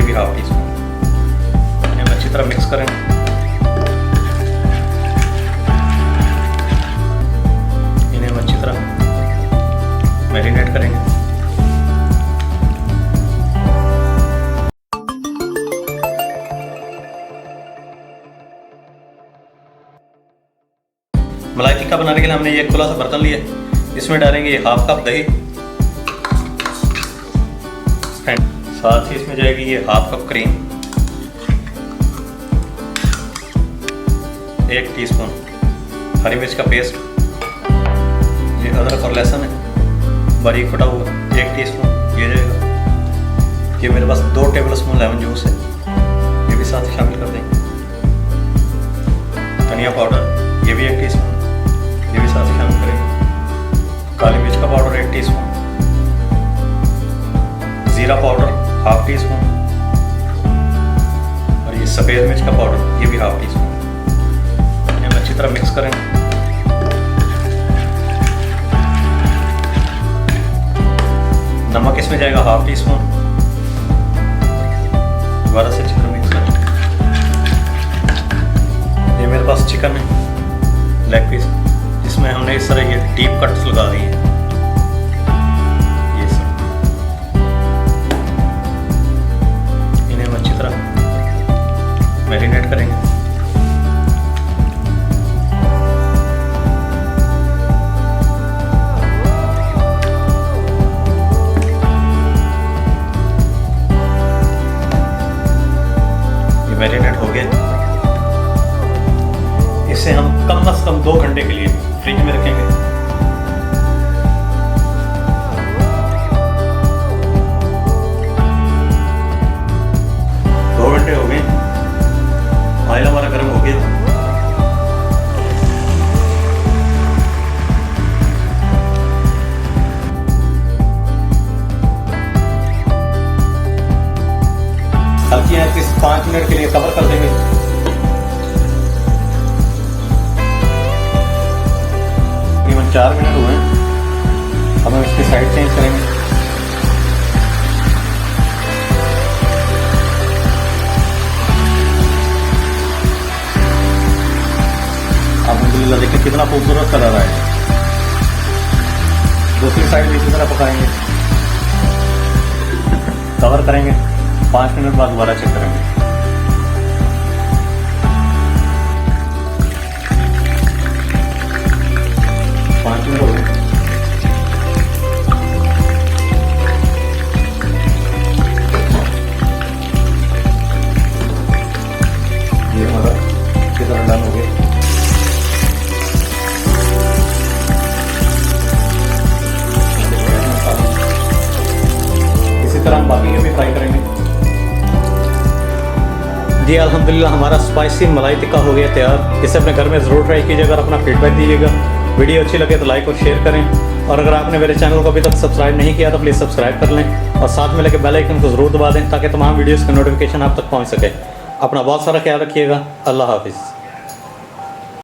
भी half tea spoon. इन्हें हम अच्छी तरह मिक्स करें। इन्हें हम अच्छी तरह मैरिनेट करेंगे। मलाई टिक्का बनाने के लिए हमने ये खुला सा बर्तन लिया, इसमें डालेंगे ये हाफ कप दही, साथ ही इसमें जाएगी ये हाफ कप क्रीम, 1 टीस्पून हरी मिर्च का पेस्ट, ये अदरक और लहसुन है बारीक कटा हुआ 1 टीस्पून ये जाएगा। ये मेरे पास 2 टेबल स्पून लेमन जूस है, ये भी साथ ही शामिल कर देंगे। धनिया पाउडर ये भी 1 टीस्पून, ये भी साथ ही शामिल करेंगे। काली मिर्च का पाउडर 1 टीस्पून, जीरा पाउडर हाफ टी स्पून और ये सफ़ेद मिर्च का पाउडर ये भी हाफ टी स्पून। इन्हें हम अच्छी तरह मिक्स करें। नमक इसमें जाएगा हाफ टी स्पून। दोबारा से अच्छी तरह मिक्स करें। ये मेरे पास चिकन है लेग पीस, जिसमें हमने इस तरह ये डीप कट्स लगा दी है। मैरिनेट करेंगे। ये मैरिनेट हो गया। इसे हम कम से कम 2 घंटे के लिए फ्रिज में रखेंगे। ऑयल हमारा गर्म हो गया। हल्की आंच पे 5 मिनट के लिए कवर कर देंगे। तकरीबन 4 मिनट हुए हैं। अब हम इसकी साइड चेंज करेंगे। अब्दुल्ला देखिए कितना खूबसूरत कलर आया है। दूसरी साइड भी इसी तरह पकाएंगे, कवर करेंगे। 5 मिनट बाद दोबारा चेक करेंगे। पाँच मिनट हो गए। ये हमारा कितना डन हो गया। हम बाकी के भी फ्राई करेंगे। जी अल्हम्दुलिल्लाह हमारा स्पाइसी मलाई टिक्का हो गया तैयार। इसे अपने घर में ज़रूर ट्राई कीजिएगा और अपना फीडबैक दीजिएगा। वीडियो अच्छी लगे तो लाइक और शेयर करें, और अगर आपने मेरे चैनल को अभी तक सब्सक्राइब नहीं किया तो प्लीज़ सब्सक्राइब कर लें और साथ में लगे बेल आइकन को ज़रूर दबा दें ताकि तमाम वीडियोज़ के नोटिफिकेशन आप तक पहुँच सके। अपना बहुत सारा ख्याल रखिएगा। अल्लाह हाफिज़।